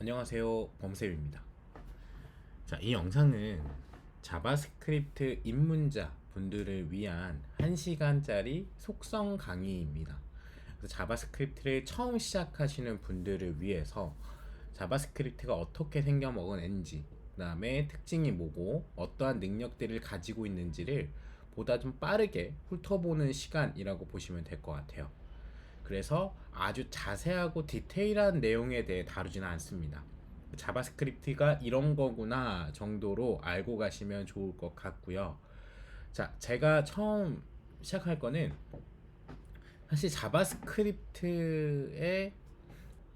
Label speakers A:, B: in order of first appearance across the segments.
A: 안녕하세요, 범쌤입니다. 자, 이 영상은 자바스크립트 입문자 분들을 위한 1시간짜리 속성 강의입니다. 그래서 자바스크립트를 처음 시작하시는 분들을 위해서 자바스크립트가 어떻게 생겨먹었는지, 그 다음에 특징이 뭐고 어떠한 능력들을 가지고 있는지를 보다 좀 빠르게 훑어보는 시간이라고 보시면 될 것 같아요. 그래서 아주 자세하고 디테일한 내용에 대해 다루지는 않습니다. 자바스크립트가 이런 거구나 정도로 알고 가시면 좋을 것 같고요. 자, 제가 처음 시작할 거는 사실 자바스크립트의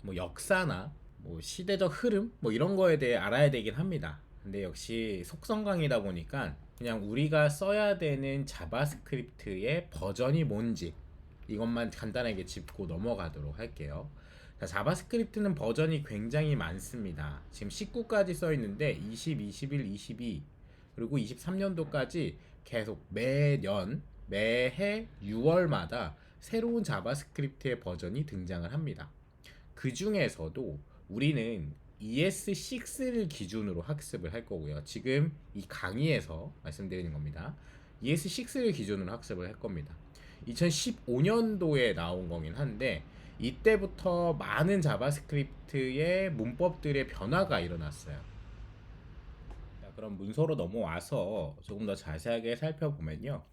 A: 뭐 역사나 뭐 시대적 흐름 뭐 이런 거에 대해 알아야 되긴 합니다. 근데 역시 속성 강의다 보니까 그냥 우리가 써야 되는 자바스크립트의 버전이 뭔지 이것만 간단하게 짚고 넘어가도록 할게요. 자, 자바스크립트는 버전이 굉장히 많습니다. 지금 19까지 써 있는데 20, 21, 22 그리고 23년도까지 계속 매년 매해 6월마다 새로운 자바스크립트의 버전이 등장을 합니다. 그 중에서도 우리는 ES6를 기준으로 학습을 할 거고요. 지금 이 강의에서 말씀드리는 겁니다. ES6를 기준으로 학습을 할 겁니다. 2015년도에 나온 거긴 한데 이때부터 많은 자바스크립트의 문법들의 변화가 일어났어요. 자, 그럼 문서로 넘어와서 조금 더 자세하게 살펴보면요.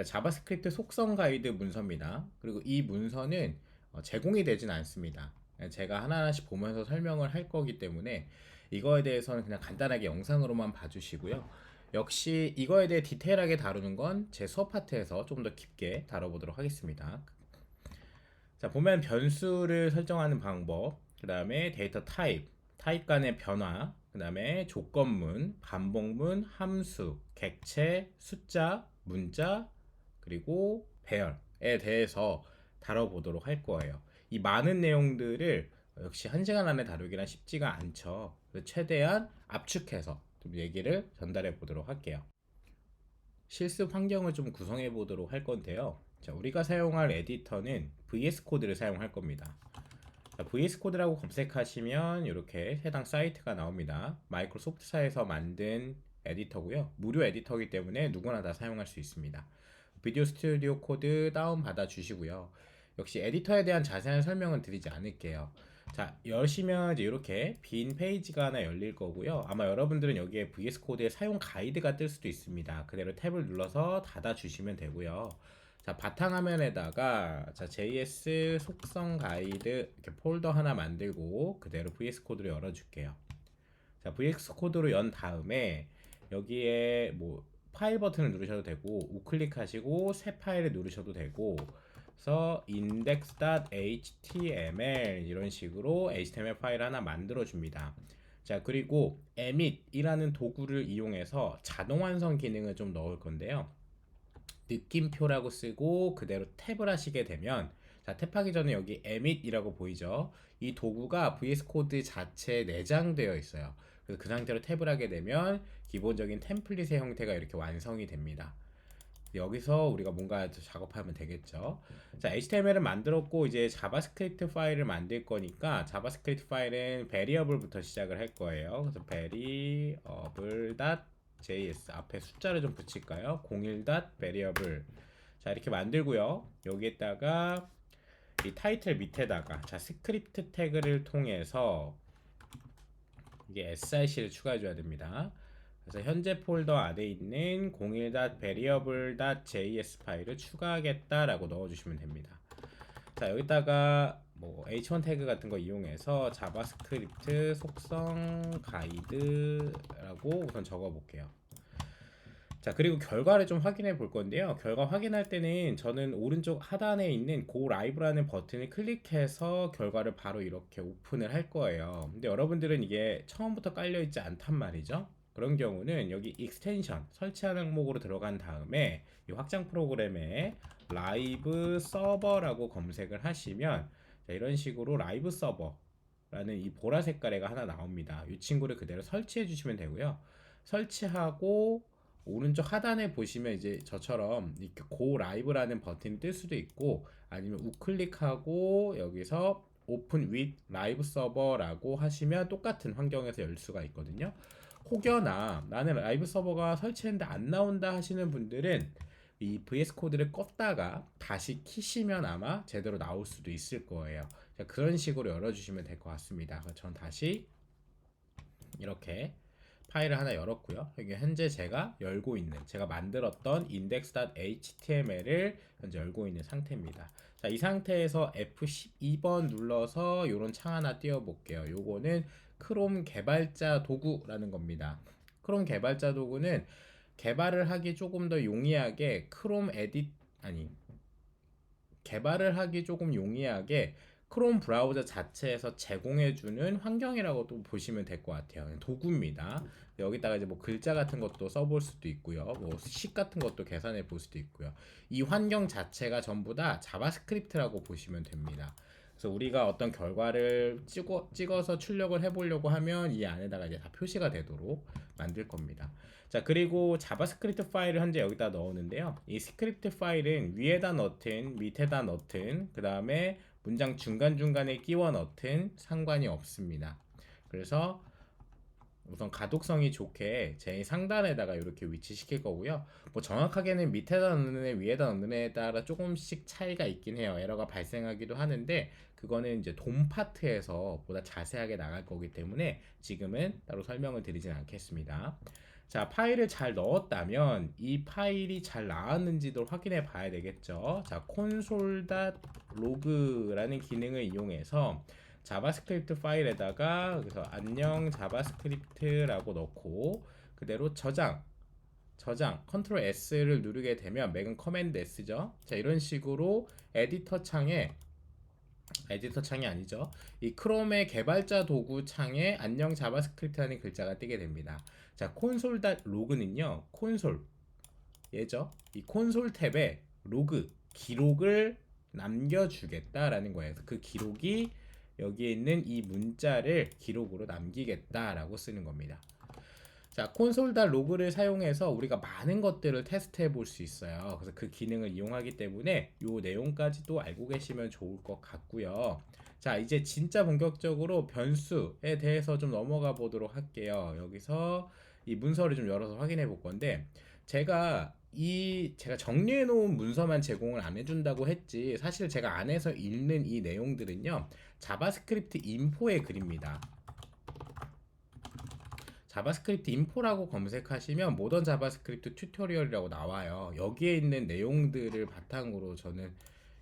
A: 자바스크립트 속성 가이드 문서입니다. 그리고 이 문서는 제공이 되진 않습니다. 제가 하나하나씩 보면서 설명을 할 거기 때문에 이거에 대해서는 그냥 간단하게 영상으로만 봐주시고요. 역시 이거에 대해 디테일하게 다루는 건 제 수업 파트에서 좀 더 깊게 다뤄보도록 하겠습니다. 자, 보면 변수를 설정하는 방법, 그 다음에 데이터 타입 간의 변화, 그 다음에 조건문, 반복문, 함수, 객체, 숫자, 문자, 그리고 배열에 대해서 다뤄보도록 할 거예요. 이 많은 내용들을 역시 1시간 안에 다루기란 쉽지가 않죠. 최대한 압축해서 좀 얘기를 전달해 보도록 할게요. 실습 환경을 좀 구성해 보도록 할 건데요. 자, 우리가 사용할 에디터는 VS 코드를 사용할 겁니다. 자, VS 코드라고 검색하시면 이렇게 해당 사이트가 나옵니다. 마이크로소프트사에서 만든 에디터고요. 무료 에디터이기 때문에 누구나 다 사용할 수 있습니다. 비디오 스튜디오 코드 다운 받아 주시고요. 역시 에디터에 대한 자세한 설명은 드리지 않을게요. 자, 여시면 이제 이렇게 빈 페이지가 하나 열릴 거고요. 아마 여러분들은 여기에 VS 코드의 사용 가이드가 뜰 수도 있습니다. 그대로 탭을 눌러서 닫아 주시면 되고요. 자, 바탕화면에다가 자, JS 속성 가이드 이렇게 폴더 하나 만들고 그대로 VS 코드로 열어 줄게요. 자, VS 코드로 연 다음에 여기에 뭐 파일 버튼을 누르셔도 되고 우클릭하시고 새 파일을 누르셔도 되고 그래서 index.html 이런 식으로 HTML 파일 하나 만들어 줍니다. 자, 그리고 emit이라는 도구를 이용해서 자동 완성 기능을 좀 넣을 건데요. 느낌표라고 쓰고 그대로 탭을 하시게 되면 자, 탭하기 전에 여기 emit이라고 보이죠? 이 도구가 VS 코드 자체에 내장되어 있어요. 그래서 그 상태로 탭을 하게 되면 기본적인 템플릿의 형태가 이렇게 완성이 됩니다. 여기서 우리가 뭔가 작업하면 되겠죠. 자, HTML을 만들었고 이제 자바스크립트 파일을 만들 거니까 자바스크립트 파일은 variable부터 시작을 할 거예요. 그래서 variable.js 앞에 숫자를 좀 붙일까요? 01.variable. 자, 이렇게 만들고요. 여기에다가 이 타이틀 밑에다가 자, 스크립트 태그를 통해서 이게 sic를 추가해 줘야 됩니다. 그래서 현재 폴더 안에 있는 01.variable.js 파일을 추가하겠다라고 넣어주시면 됩니다. 자, 여기다가 뭐 h1 태그 같은 거 이용해서 자바스크립트 속성 가이드라고 우선 적어 볼게요. 자, 그리고 결과를 좀 확인해 볼 건데요. 결과 확인할 때는 저는 오른쪽 하단에 있는 Go Live라는 버튼을 클릭해서 결과를 바로 이렇게 오픈을 할 거예요. 근데 여러분들은 이게 처음부터 깔려 있지 않단 말이죠. 그런 경우는 여기 익스텐션 설치하는 항목으로 들어간 다음에 이 확장 프로그램에 라이브 서버라고 검색을 하시면 자, 이런 식으로 라이브 서버라는 이 보라 색깔의 하나 나옵니다. 이 친구를 그대로 설치해 주시면 되고요. 설치하고 오른쪽 하단에 보시면 이제 저처럼 이렇게 고 라이브라는 버튼이 뜰 수도 있고 아니면 우클릭하고 여기서 open with live server라고 하시면 똑같은 환경에서 열 수가 있거든요. 혹여나 나는 라이브 서버가 설치했는데 안 나온다 하시는 분들은 이 VS 코드를 껐다가 다시 키시면 아마 제대로 나올 수도 있을 거예요. 그런 식으로 열어주시면 될 것 같습니다. 전 다시 이렇게 파일을 하나 열었고요. 여기 현재 제가 열고 있는, 제가 만들었던 index.html을 현재 열고 있는 상태입니다. 자, 이 상태에서 F12번 눌러서 이런 창 하나 띄워 볼게요. 요거는 크롬 개발자 도구라는 겁니다. 크롬 개발자 도구는 개발을 하기 조금 더 용이하게 크롬 에딧, 아니, 개발을 하기 조금 용이하게 크롬 브라우저 자체에서 제공해주는 환경이라고 또 보시면 될 것 같아요. 도구입니다. 여기다가 이제 뭐 글자 같은 것도 써볼 수도 있고요. 뭐 식 같은 것도 계산해 볼 수도 있고요. 이 환경 자체가 전부 다 자바스크립트라고 보시면 됩니다. 그래서 우리가 어떤 결과를 찍어서 출력을 해보려고 하면 이 안에다가 이제 다 표시가 되도록 만들 겁니다. 자, 그리고 자바스크립트 파일을 현재 여기다 넣었는데요. 이 스크립트 파일은 위에다 넣든 밑에다 넣든 그 다음에 문장 중간중간에 끼워 넣든 상관이 없습니다. 그래서 우선 가독성이 좋게 제일 상단에다가 이렇게 위치시킬 거고요. 뭐 정확하게는 밑에다 넣는 애, 위에다 넣는 애에 따라 조금씩 차이가 있긴 해요. 에러가 발생하기도 하는데 그거는 이제 돔 파트에서 보다 자세하게 나갈 거기 때문에 지금은 따로 설명을 드리진 않겠습니다. 자, 파일을 잘 넣었다면 이 파일이 잘 나왔는지도 확인해 봐야 되겠죠. 자, console.log라는 기능을 이용해서 자바스크립트 파일에다가 그래서 안녕 자바스크립트라고 넣고 그대로 저장 컨트롤 S를 누르게 되면 맥은 커맨드 S죠. 자, 이런 식으로 에디터 창이 아니죠. 이 크롬의 개발자 도구 창에 안녕 자바스크립트라는 글자가 뜨게 됩니다. 자, console.log는요. 콘솔 예죠. 이 콘솔 탭에 로그 기록을 남겨주겠다라는 거예요. 그 기록이 여기에 있는 이 문자를 기록으로 남기겠다라고 쓰는 겁니다. 자, console.log를 사용해서 우리가 많은 것들을 테스트해 볼 수 있어요. 그래서 그 기능을 이용하기 때문에 이 내용까지도 알고 계시면 좋을 것 같고요. 자, 이제 진짜 본격적으로 변수에 대해서 좀 넘어가 보도록 할게요. 여기서 이 문서를 좀 열어서 확인해 볼 건데 제가 정리해 놓은 문서만 제공을 안 해준다고 했지 사실 제가 안에서 읽는 이 내용들은요 자바스크립트 인포의 글입니다. 자바스크립트 인포라고 검색하시면 모던 자바스크립트 튜토리얼이라고 나와요. 여기에 있는 내용들을 바탕으로 저는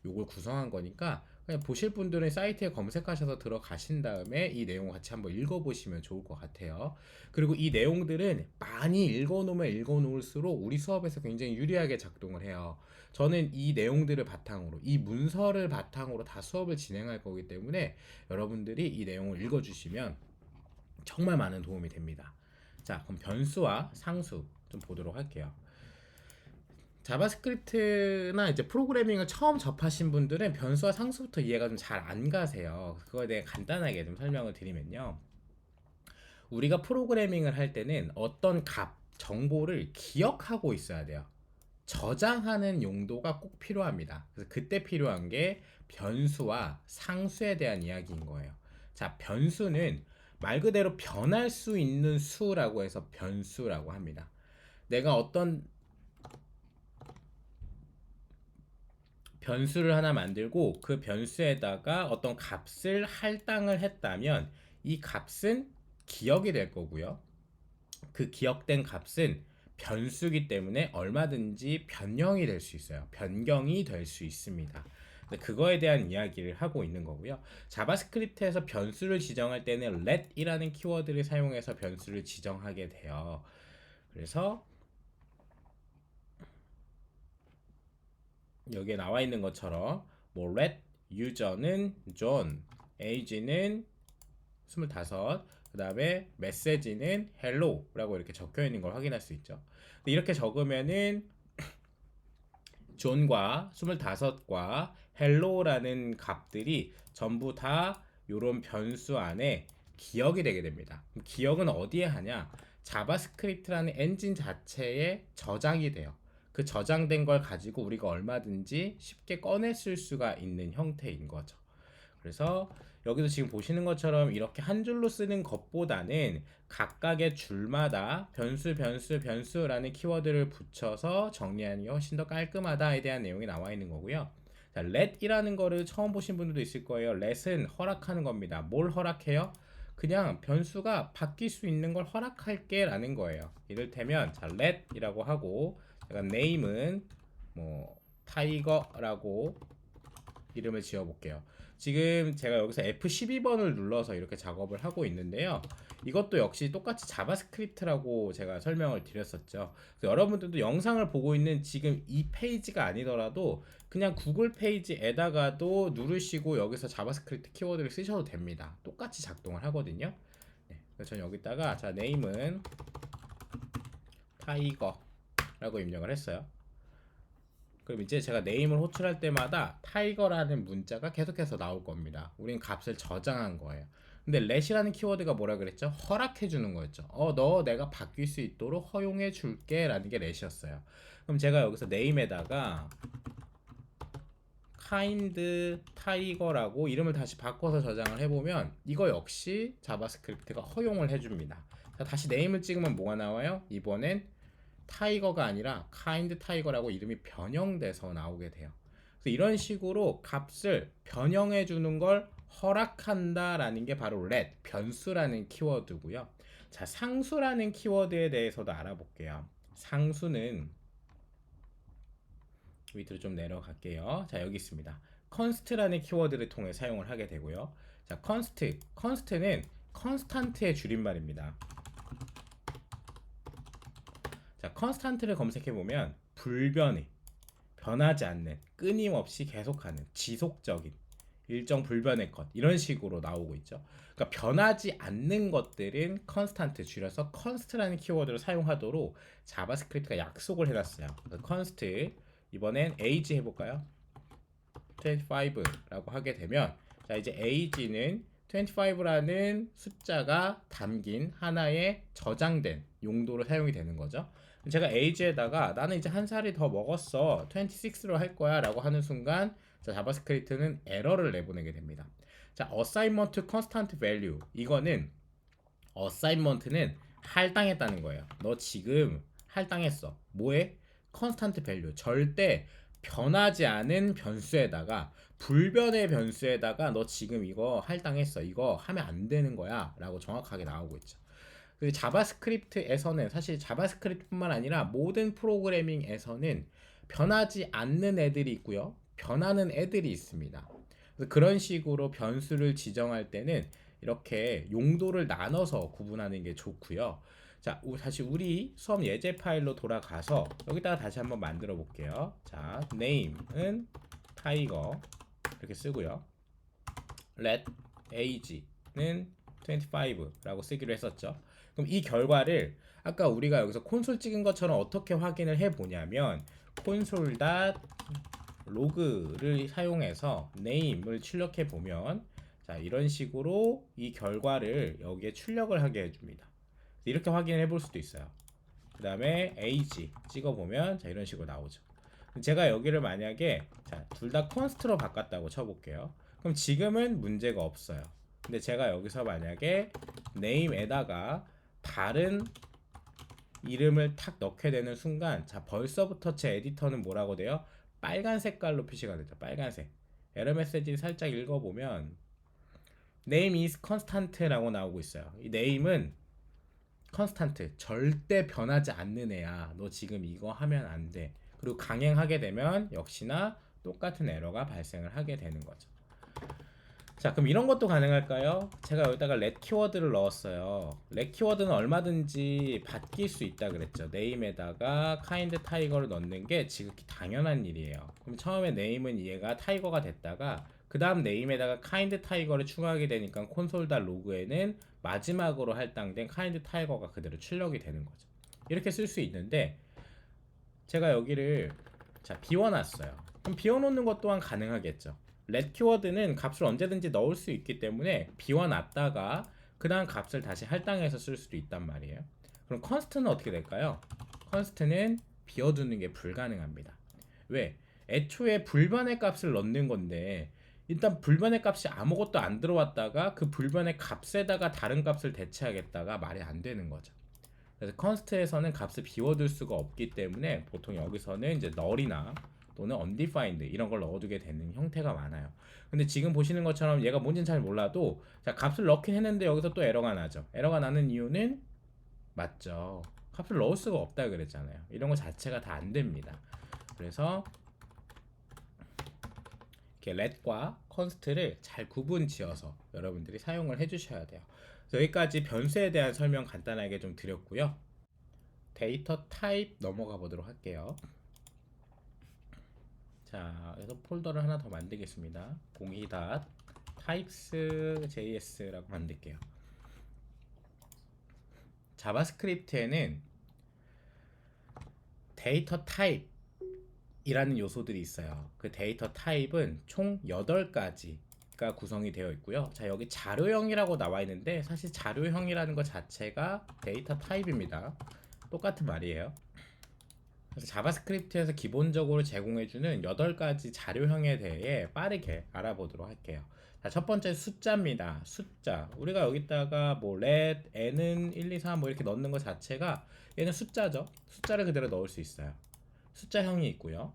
A: 요걸 구성한 거니까 그냥 보실 분들은 사이트에 검색하셔서 들어가신 다음에 이 내용 같이 한번 읽어보시면 좋을 것 같아요. 그리고 이 내용들은 많이 읽어놓으면 읽어놓을수록 우리 수업에서 굉장히 유리하게 작동을 해요. 저는 이 내용들을 바탕으로 이 문서를 바탕으로 다 수업을 진행할 거기 때문에 여러분들이 이 내용을 읽어주시면 정말 많은 도움이 됩니다. 자, 그럼 변수와 상수 좀 보도록 할게요. 자바스크립트나 이제 프로그래밍을 처음 접하신 분들은 변수와 상수부터 이해가 좀 잘 안 가세요. 그거에 대해 간단하게 좀 설명을 드리면요. 우리가 프로그래밍을 할 때는 어떤 값, 정보를 기억하고 있어야 돼요. 저장하는 용도가 꼭 필요합니다. 그래서 그때 필요한 게 변수와 상수에 대한 이야기인 거예요. 자, 변수는 말 그대로 변할 수 있는 수라고 해서 변수라고 합니다. 내가 어떤 변수를 하나 만들고 그 변수에다가 어떤 값을 할당을 했다면 이 값은 기억이 될 거고요. 그 기억된 값은 변수기 때문에 얼마든지 변형이 될 수 있어요. 변경이 될 수 있습니다. 그거에 대한 이야기를 하고 있는 거고요. 자바스크립트에서 변수를 지정할 때는 let이라는 키워드를 사용해서 변수를 지정하게 돼요. 그래서 여기에 나와 있는 것처럼 뭐 let user는 John, age는 25, 그 다음에 메시지는 hello라고 이렇게 적혀 있는 걸 확인할 수 있죠. 이렇게 적으면은 존과 25과 hello라는 값들이 전부 다 이런 변수 안에 기억이 되게 됩니다. 기억은 어디에 하냐? 자바스크립트라는 엔진 자체에 저장이 돼요. 그 저장된 걸 가지고 우리가 얼마든지 쉽게 꺼내 쓸 수가 있는 형태인 거죠. 그래서 여기도 지금 보시는 것처럼 이렇게 한 줄로 쓰는 것보다는 각각의 줄마다 변수라는 키워드를 붙여서 정리하는 게 훨씬 더 깔끔하다에 대한 내용이 나와 있는 거고요. 자, let이라는 거를 처음 보신 분들도 있을 거예요. let은 허락하는 겁니다. 뭘 허락해요? 그냥 변수가 바뀔 수 있는 걸 허락할게 라는 거예요. 이를테면 자, let이라고 하고 제가 name은 뭐 타이거라고 이름을 지어 볼게요. 지금 제가 여기서 F12번을 눌러서 이렇게 작업을 하고 있는데요. 이것도 역시 똑같이 자바스크립트라고 제가 설명을 드렸었죠. 그래서 여러분들도 영상을 보고 있는 지금 이 페이지가 아니더라도 그냥 구글 페이지에다가도 누르시고 여기서 자바스크립트 키워드를 쓰셔도 됩니다. 똑같이 작동을 하거든요. 네, 그래서 저는 여기다가 자 네임은 타이거라고 입력을 했어요. 그럼 이제 제가 네임을 호출할 때마다 타이거라는 문자가 계속해서 나올 겁니다. 우린 값을 저장한 거예요. 근데 let이라는 키워드가 뭐라 그랬죠? 허락해 주는 거였죠. 너 내가 바뀔 수 있도록 허용해 줄게 라는 게 let이었어요. 그럼 제가 여기서 name에다가 kind tiger라고 이름을 다시 바꿔서 저장을 해보면 이거 역시 자바스크립트가 허용을 해줍니다. 자, 다시 name을 찍으면 뭐가 나와요? 이번엔 타이거가 아니라 카인드 타이거라고 이름이 변형돼서 나오게 돼요. 그래서 이런 식으로 값을 변형해 주는 걸 허락한다라는 게 바로 let, 변수라는 키워드고요. 자, 상수라는 키워드에 대해서도 알아볼게요. 상수는 밑으로 좀 내려갈게요. 자, 여기 있습니다. const라는 키워드를 통해 사용을 하게 되고요. 자, const는 constant의 줄임말입니다. 자, constant를 검색해 보면 불변의, 변하지 않는, 끊임없이 계속하는, 지속적인, 일정 불변의 것 이런 식으로 나오고 있죠. 그러니까 변하지 않는 것들은 const 줄여서 const라는 키워드를 사용하도록 자바스크립트가 약속을 해놨어요. const 이번엔 age 해볼까요? 25라고 하게 되면 자 이제 age는 25라는 숫자가 담긴 하나의 저장된 용도로 사용이 되는 거죠. 제가 age에다가 나는 이제 한 살이 더 먹었어 26로 할 거야 라고 하는 순간 자, 자바스크립트는 에러를 내보내게 됩니다. 자, assignment constant value 이거는 assignment는 할당했다는 거예요. 너 지금 할당했어. 뭐에? constant value 절대 변하지 않은 변수에다가 불변의 변수에다가 너 지금 이거 할당했어. 이거 하면 안 되는 거야 라고 정확하게 나오고 있죠. 그 자바스크립트에서는 사실 자바스크립트뿐만 아니라 모든 프로그래밍에서는 변하지 않는 애들이 있고요. 변하는 애들이 있습니다. 그래서 그런 식으로 변수를 지정할 때는 이렇게 용도를 나눠서 구분하는 게 좋고요. 자, 다시 우리 수업 예제 파일로 돌아가서 여기다가 다시 한번 만들어 볼게요. 자, name은 tiger 이렇게 쓰고요. let age는 25라고 쓰기로 했었죠. 그럼 이 결과를 아까 우리가 여기서 콘솔 찍은 것처럼 어떻게 확인을 해 보냐면 console.log를 사용해서 name을 출력해 보면 자 이런 식으로 이 결과를 여기에 출력을 하게 해줍니다. 이렇게 확인해 볼 수도 있어요. 그 다음에 age 찍어 보면 자 이런 식으로 나오죠. 제가 여기를 만약에 둘 다 const로 바꿨다고 쳐볼게요. 그럼 지금은 문제가 없어요. 근데 제가 여기서 만약에 name에다가 다른 이름을 탁 넣게 되는 순간 자 벌써부터 제 에디터는 뭐라고 돼요? 빨간 색깔로 표시가 되죠. 빨간색. 에러 메시지 살짝 읽어보면 name is constant라고 나오고 있어요. 이 name은 const 절대 변하지 않는 애야. 너 지금 이거 하면 안 돼. 그리고 강행하게 되면 역시나 똑같은 에러가 발생을 하게 되는 거죠. 자, 그럼 이런 것도 가능할까요? 제가 여기다가 let 키워드를 넣었어요. let 키워드는 얼마든지 바뀔 수 있다 그랬죠. name에다가 kind tiger를 넣는 게 지극히 당연한 일이에요. 그럼 처음에 name은 얘가 tiger가 됐다가 그 다음 name에다가 kind tiger를 추가하게 되니까 console.log에는 마지막으로 할당된 kind tiger가 그대로 출력이 되는 거죠. 이렇게 쓸 수 있는데 제가 여기를 자 비워놨어요. 그럼 비워놓는 것 또한 가능하겠죠. let 키워드는 값을 언제든지 넣을 수 있기 때문에 비워놨다가 그 다음 값을 다시 할당해서 쓸 수도 있단 말이에요. 그럼 const는 어떻게 될까요? const는 비워두는 게 불가능합니다. 왜? 애초에 불변의 값을 넣는 건데 일단 불변의 값이 아무것도 안 들어왔다가 그 불변의 값에다가 다른 값을 대체하겠다가 말이 안 되는 거죠. 그래서 컨스트에서는 값을 비워둘 수가 없기 때문에 보통 여기서는 이제 null이나 또는 undefined 이런 걸 넣어두게 되는 형태가 많아요. 근데 지금 보시는 것처럼 얘가 뭔지는 잘 몰라도 자 값을 넣긴 했는데 여기서 또 에러가 나죠. 에러가 나는 이유는 맞죠. 값을 넣을 수가 없다 그랬잖아요. 이런 거 자체가 다 안 됩니다. 그래서 이렇게 let과 const를 잘 구분 지어서 여러분들이 사용을 해주셔야 돼요. 여기까지 변수에 대한 설명 간단하게 좀 드렸고요. 데이터 타입 넘어가 보도록 할게요. 자, 그래서 폴더를 하나 더 만들겠습니다. 02.types.js라고 만들게요. 자바스크립트에는 데이터 타입이라는 요소들이 있어요. 그 데이터 타입은 총 8가지가 구성이 되어 있고요. 자, 여기 자료형이라고 나와 있는데 사실 자료형이라는 것 자체가 데이터 타입입니다. 똑같은 말이에요. 그래서 자바스크립트에서 기본적으로 제공해주는 8가지 자료형에 대해 빠르게 알아보도록 할게요. 자, 첫 번째 숫자입니다. 숫자. 우리가 여기다가 뭐 let, n은 1, 2, 3 뭐 이렇게 넣는 것 자체가 얘는 숫자죠. 숫자를 그대로 넣을 수 있어요. 숫자형이 있고요.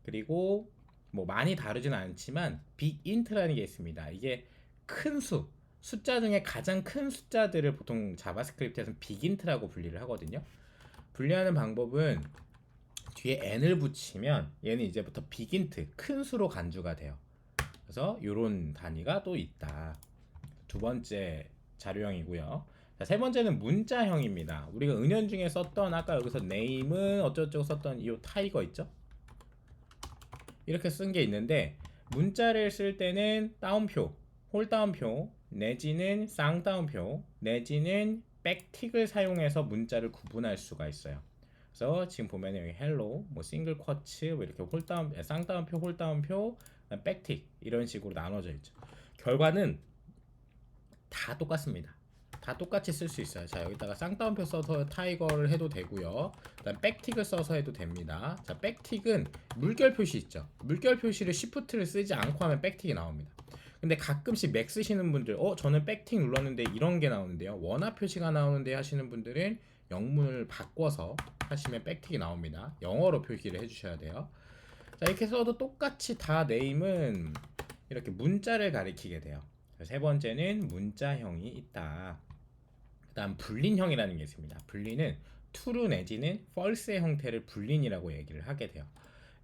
A: 그리고 뭐 많이 다르진 않지만 bigint라는 게 있습니다. 이게 큰 수, 숫자 중에 가장 큰 숫자들을 보통 자바스크립트에서는 bigint라고 분리를 하거든요. 분리하는 방법은 뒤에 n을 붙이면 얘는 이제부터 빅인트 큰 수로 간주가 돼요. 그래서 이런 단위가 또 있다. 두 번째 자료형이고요. 자, 세 번째는 문자형입니다. 우리가 은연중에 썼던 아까 여기서 name은 어쩌고저쩌고 썼던 이 타이거 있죠? 이렇게 쓴 게 있는데 문자를 쓸 때는 따옴표, 홀따옴표 내지는 쌍따옴표 내지는 백틱을 사용해서 문자를 구분할 수가 있어요. 그래서 지금 보면 여기 hello, 뭐 싱글 쿼츠, 뭐 이렇게 쌍따옴표, 홀따옴표, 백틱 이런 식으로 나눠져 있죠. 결과는 다 똑같습니다. 다 똑같이 쓸 수 있어요. 자, 여기다가 쌍따옴표 써서 타이거를 해도 되고요. 그다음 백틱을 써서 해도 됩니다. 자, 백틱은 물결 표시 있죠. 물결 표시를 시프트를 쓰지 않고 하면 백틱이 나옵니다. 근데 가끔씩 맥 쓰시는 분들 저는 백틱 눌렀는데 이런 게 나오는데요. 원화 표시가 나오는데 하시는 분들은 영문을 바꿔서 하시면 백틱이 나옵니다. 영어로 표기를 해주셔야 돼요. 자, 이렇게 써도 똑같이 다 네임은 이렇게 문자를 가리키게 돼요. 세 번째는 문자형이 있다. 그 다음 불린형이라는 게 있습니다. 불린은 true 내지는 false의 형태를 불린이라고 얘기를 하게 돼요.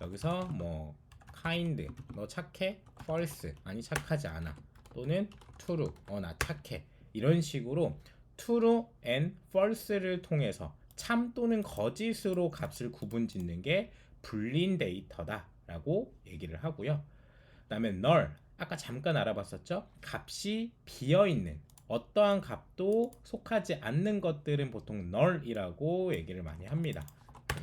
A: 여기서 뭐 kind, 너 착해? false, 아니 착하지 않아. 또는 true, 나 착해. 이런 식으로 true and false를 통해서 참 또는 거짓으로 값을 구분짓는 게 불린 데이터다 라고 얘기를 하고요. 그 다음에 null, 아까 잠깐 알아봤었죠? 값이 비어있는 어떠한 값도 속하지 않는 것들은 보통 null이라고 얘기를 많이 합니다.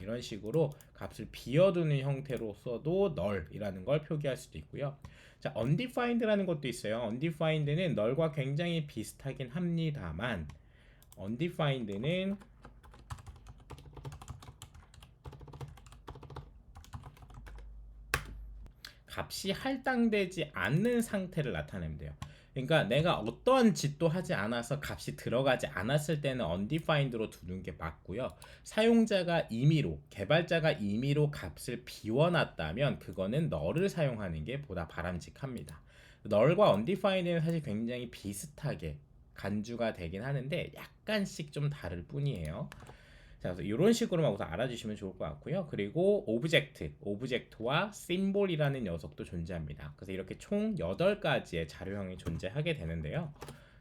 A: 이런 식으로 값을 비워두는 형태로서도 null이라는 걸 표기할 수도 있고요. 자, undefined라는 것도 있어요. undefined는 null과 굉장히 비슷하긴 합니다만 undefined는 값이 할당되지 않는 상태를 나타내면 돼요. 그러니까 내가 어떠한 짓도 하지 않아서 값이 들어가지 않았을 때는 undefined로 두는 게 맞고요. 사용자가 임의로, 개발자가 임의로 값을 비워놨다면 그거는 null을 사용하는 게 보다 바람직합니다. null과 undefined는 사실 굉장히 비슷하게 간주가 되긴 하는데 약간씩 좀 다를 뿐이에요. 자, 그래서 이런 식으로만 우선 알아주시면 좋을 것 같고요. 그리고 오브젝트와 심볼이라는 녀석도 존재합니다. 그래서 이렇게 총 8가지의 자료형이 존재하게 되는데요.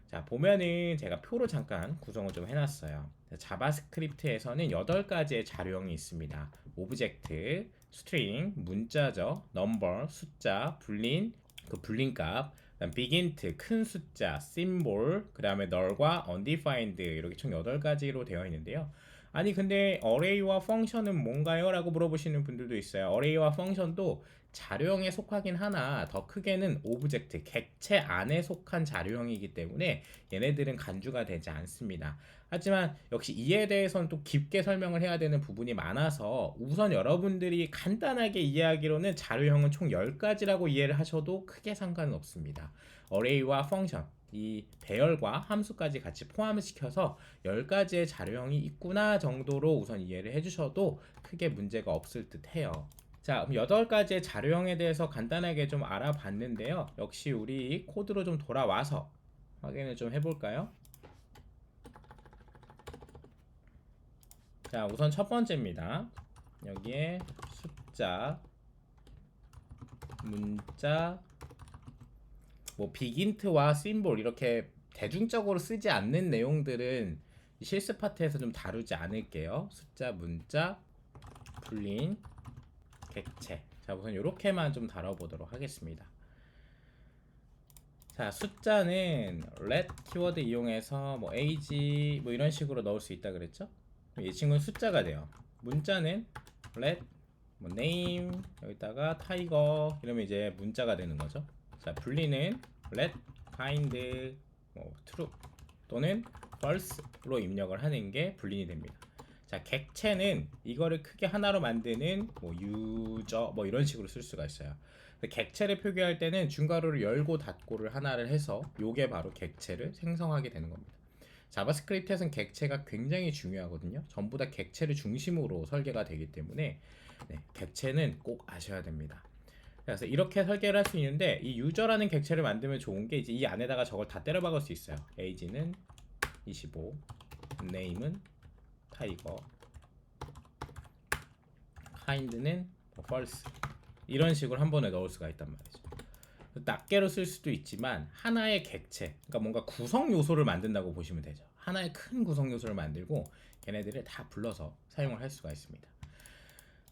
A: 자, 보면은 제가 표로 잠깐 구성을 좀 해놨어요. 자바스크립트에서는 8가지의 자료형이 있습니다. 오브젝트, 스트링, 문자죠, 넘버, 숫자, 불린, 그 불린값, 비긴트, 큰 숫자, 심볼, 그 다음에 널과 undefined 이렇게 총 8가지로 되어 있는데요. 아니 근데 array와 펑션은 뭔가요? 라고 물어보시는 분들도 있어요. array와 펑션도 자료형에 속하긴 하나 더 크게는 오브젝트, 객체 안에 속한 자료형이기 때문에 얘네들은 간주가 되지 않습니다. 하지만 역시 이에 대해서는 또 깊게 설명을 해야 되는 부분이 많아서 우선 여러분들이 간단하게 이해하기로는 자료형은 총 10가지라고 이해를 하셔도 크게 상관은 없습니다. 어레이와 펑션, 이 배열과 함수까지 같이 포함을 시켜서 10가지의 자료형이 있구나 정도로 우선 이해를 해주셔도 크게 문제가 없을 듯 해요. 자, 그럼 8가지의 자료형에 대해서 간단하게 좀 알아봤는데요. 역시 우리 코드로 좀 돌아와서 확인을 좀 해볼까요? 자, 우선 첫 번째입니다. 여기에 숫자, 문자, 뭐 빅인트와 심볼 이렇게 대중적으로 쓰지 않는 내용들은 실습 파트에서 좀 다루지 않을게요. 숫자, 문자, 불린, 객체. 자, 우선 이렇게만 좀 다뤄보도록 하겠습니다. 자, 숫자는 let 키워드 이용해서 뭐 age 뭐 이런 식으로 넣을 수 있다 그랬죠? 이 친구는 숫자가 돼요. 문자는 let 뭐 name 여기다가 tiger 이러면 이제 문자가 되는 거죠. 자, 분리는 let find 뭐 true 또는 false로 입력을 하는 게 분리이 됩니다. 자, 객체는 이거를 크게 하나로 만드는 뭐 user 뭐 이런 식으로 쓸 수가 있어요. 객체를 표기할 때는 중괄호를 열고 닫고를 하나를 해서 요게 바로 객체를 생성하게 되는 겁니다. 자바스크립트에서는 객체가 굉장히 중요하거든요. 전부 다 객체를 중심으로 설계가 되기 때문에 객체는 꼭 아셔야 됩니다. 그래서 이렇게 설계를 할 수 있는데 이 유저라는 객체를 만들면 좋은 게 이제 이 안에다가 저걸 다 때려 박을 수 있어요. age는 25, name은 타이거, kind는 false 이런 식으로 한 번에 넣을 수가 있단 말이죠. 낱개로 쓸 수도 있지만 하나의 객체, 그러니까 뭔가 구성 요소를 만든다고 보시면 되죠. 하나의 큰 구성 요소를 만들고 걔네들을 다 불러서 사용을 할 수가 있습니다.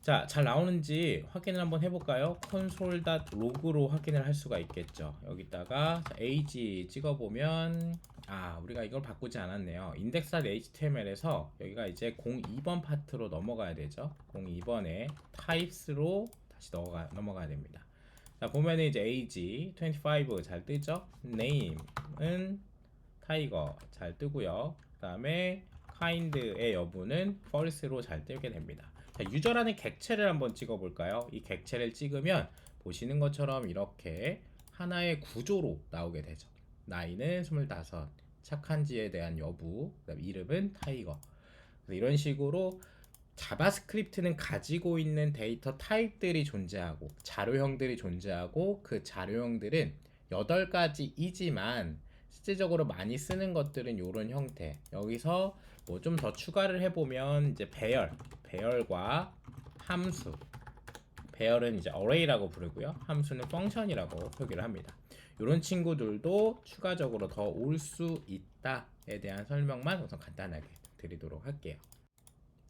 A: 자, 잘 나오는지 확인을 한번 해볼까요? console.log로 확인을 할 수가 있겠죠. 여기다가 age 찍어보면 우리가 이걸 바꾸지 않았네요. index.html에서 여기가 이제 02번 파트로 넘어가야 되죠. 02번에 types로 다시 넘어가야 됩니다. 자, 보면은 이제 age 25 잘 뜨죠. name은 tiger 잘 뜨고요. 그 다음에 kind의 여부는 false로 잘 뜨게 됩니다. 자, 유저라는 객체를 한번 찍어볼까요? 이 객체를 찍으면 보시는 것처럼 이렇게 하나의 구조로 나오게 되죠. 나이는 25, 착한지에 대한 여부, 그다음 이름은 타이거. 이런 식으로 자바스크립트는 가지고 있는 데이터 타입들이 존재하고 자료형들이 존재하고 그 자료형들은 8가지이지만 실질적으로 많이 쓰는 것들은 이런 형태. 여기서 뭐 좀 더 추가를 해보면 이제 배열과 함수. 배열은 이제 array라고 부르고요. 함수는 function이라고 표기를 합니다. 이런 친구들도 추가적으로 더 올 수 있다에 대한 설명만 우선 간단하게 드리도록 할게요.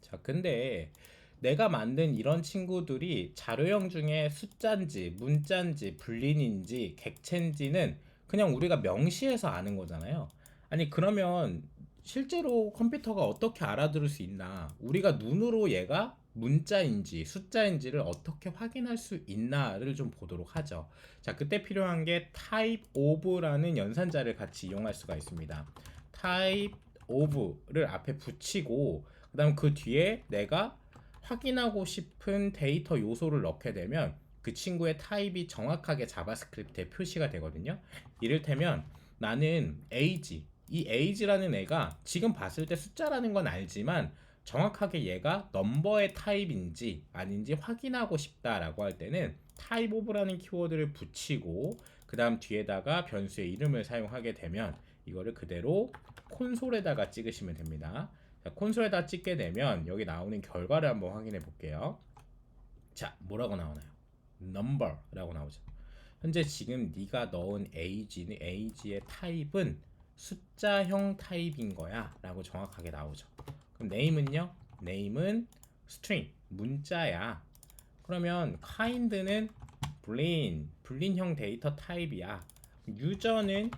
A: 자, 근데 내가 만든 이런 친구들이 자료형 중에 숫자인지 문자인지 불린인지 객체인지는 그냥 우리가 명시해서 아는 거잖아요. 아니, 그러면 실제로 컴퓨터가 어떻게 알아들을 수 있나? 우리가 눈으로 얘가 문자인지 숫자인지를 어떻게 확인할 수 있나를 좀 보도록 하죠. 자, 그때 필요한 게 type of라는 연산자를 같이 이용할 수가 있습니다. type of를 앞에 붙이고 그 다음 그 뒤에 내가 확인하고 싶은 데이터 요소를 넣게 되면 그 친구의 타입이 정확하게 자바스크립트에 표시가 되거든요. 이를테면 나는 age, 이 age라는 애가 지금 봤을 때 숫자라는 건 알지만 정확하게 얘가 넘버의 타입인지 아닌지 확인하고 싶다라고 할 때는 type of라는 키워드를 붙이고 그 다음 뒤에다가 변수의 이름을 사용하게 되면 이거를 그대로 콘솔에다가 찍으시면 됩니다. 자, 콘솔에다 찍게 되면 여기 나오는 결과를 한번 확인해 볼게요. 자, 뭐라고 나오나요? number라고 나오죠. 현재 지금 네가 넣은 age의 타입은 숫자형 타입인 거야 라고 정확하게 나오죠. 그럼 name은요? name은 string, 문자야. 그러면 kind는 불린형 데이터 타입이야. 유저는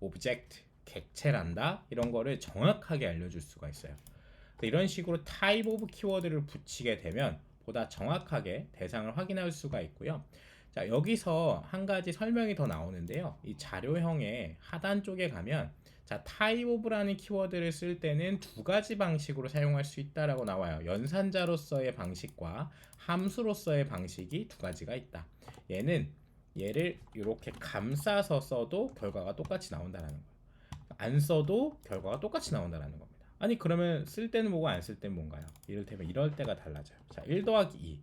A: object, 객체란다. 이런 거를 정확하게 알려줄 수가 있어요. 이런 식으로 type of 키워드를 붙이게 되면 보다 정확하게 대상을 확인할 수가 있고요. 자, 여기서 한 가지 설명이 더 나오는데요. 이 자료형의 하단 쪽에 가면 자, type of라는 키워드를 쓸 때는 두 가지 방식으로 사용할 수 있다라고 나와요. 연산자로서의 방식과 함수로서의 방식이 두 가지가 있다. 얘를 이렇게 감싸서 써도 결과가 똑같이 나온다는 거예요. 안 써도 결과가 똑같이 나온다는 겁니다. 아니 그러면 쓸 때는 뭐고 안 쓸 때는 뭔가요? 이를테면 이럴 때가 달라져요. 자, 1 더하기 2.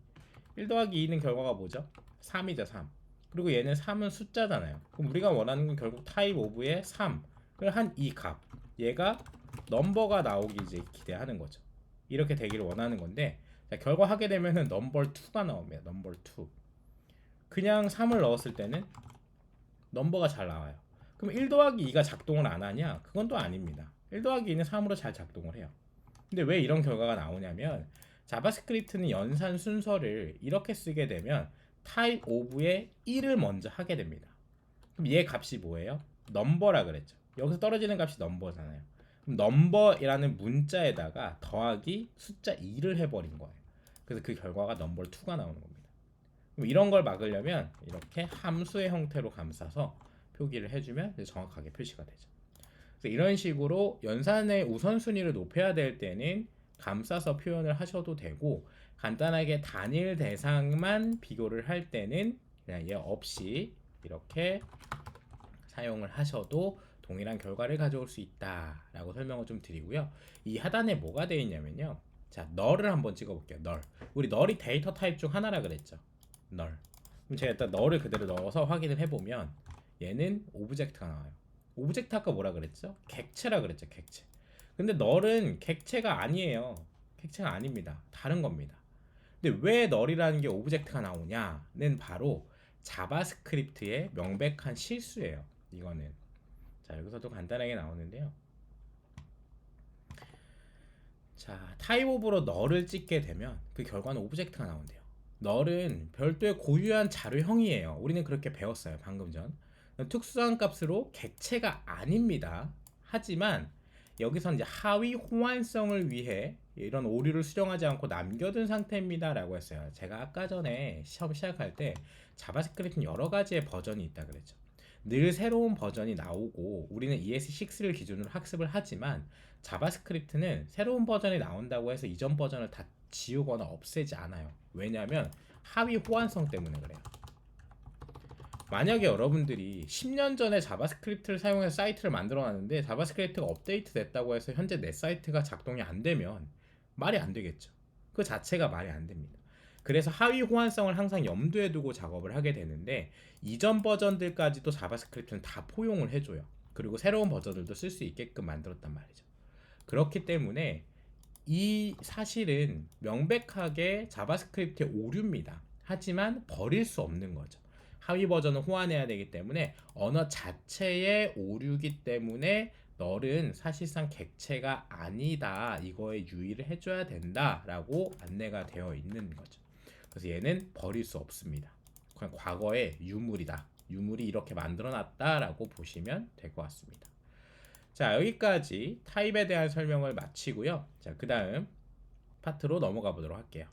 A: 1 더하기 2는 결과가 뭐죠? 3이죠, 3. 그리고 얘는 3은 숫자잖아요. 그럼 우리가 원하는 건 결국 타입 오브의 3을 한 이 값. 얘가 넘버가 나오기 이제 기대하는 거죠. 이렇게 되기를 원하는 건데 자, 결과 하게 되면은 넘버 2가 나옵니다. 넘버 2. 그냥 3을 넣었을 때는 넘버가 잘 나와요. 그럼 1 더하기 2가 작동을 안 하냐? 그건 또 아닙니다. 1 더하기 2는 3으로 잘 작동을 해요. 근데 왜 이런 결과가 나오냐면 자바스크립트는 연산 순서를 이렇게 쓰게 되면 type of의 1을 먼저 하게 됩니다. 그럼 얘 값이 뭐예요? 넘버라 그랬죠. 여기서 떨어지는 값이 넘버잖아요. 그럼 넘버라는 문자에다가 더하기 숫자 2를 해버린 거예요. 그래서 그 결과가 넘버 2가 나오는 겁니다. 그럼 이런 걸 막으려면 이렇게 함수의 형태로 감싸서 표기를 해주면 정확하게 표시가 되죠. 그래서 이런 식으로 연산의 우선순위를 높여야 될 때는 감싸서 표현을 하셔도 되고 간단하게 단일 대상만 비교를 할 때는 그냥 얘 없이 이렇게 사용을 하셔도 동일한 결과를 가져올 수 있다라고 설명을 좀 드리고요. 이 하단에 뭐가 되어 있냐면요. 자, 널을 한번 찍어볼게요. 널. 우리 널이 데이터 타입 중 하나라 그랬죠. 널. 그럼 제가 일단 널을 그대로 넣어서 확인을 해보면 얘는 오브젝트가 나와요. 오브젝트 아까 뭐라 그랬죠? 객체라 그랬죠. 객체. 근데 널은 객체가 아니에요. 객체가 아닙니다. 다른 겁니다. 근데 왜 널이라는 게 오브젝트가 나오냐는 바로 자바스크립트의 명백한 실수예요. 이거는. 자, 여기서도 간단하게 나오는데요. 자, 타입 오브로 널을 찍게 되면 그 결과는 오브젝트가 나온대요. 널은 별도의 고유한 자료형이에요. 우리는 그렇게 배웠어요. 방금 전. 특수한 값으로 객체가 아닙니다. 하지만 여기서 이제 하위 호환성을 위해 이런 오류를 수정하지 않고 남겨둔 상태입니다 라고 했어요. 제가 아까 전에 시험 시작할 때 자바스크립트는 여러 가지의 버전이 있다 그랬죠. 늘 새로운 버전이 나오고 우리는 ES6를 기준으로 학습을 하지만 자바스크립트는 새로운 버전이 나온다고 해서 이전 버전을 다 지우거나 없애지 않아요. 왜냐하면 하위 호환성 때문에 그래요. 만약에 여러분들이 10년 전에 자바스크립트를 사용해서 사이트를 만들어 놨는데 자바스크립트가 업데이트 됐다고 해서 현재 내 사이트가 작동이 안 되면 말이 안 되겠죠. 그 자체가 말이 안 됩니다. 그래서 하위 호환성을 항상 염두에 두고 작업을 하게 되는데 이전 버전들까지도 자바스크립트는 다 포용을 해줘요. 그리고 새로운 버전들도 쓸 수 있게끔 만들었단 말이죠. 그렇기 때문에 이 사실은 명백하게 자바스크립트의 오류입니다. 하지만 버릴 수 없는 거죠. 하위 버전을 호환해야 되기 때문에 언어 자체의 오류이기 때문에 널은 사실상 객체가 아니다. 이거에 유의를 해줘야 된다라고 안내가 되어 있는 거죠. 그래서 얘는 버릴 수 없습니다. 그냥 과거의 유물이다. 유물이 이렇게 만들어놨다라고 보시면 될 것 같습니다. 자, 여기까지 타입에 대한 설명을 마치고요. 자, 그 다음 파트로 넘어가 보도록 할게요.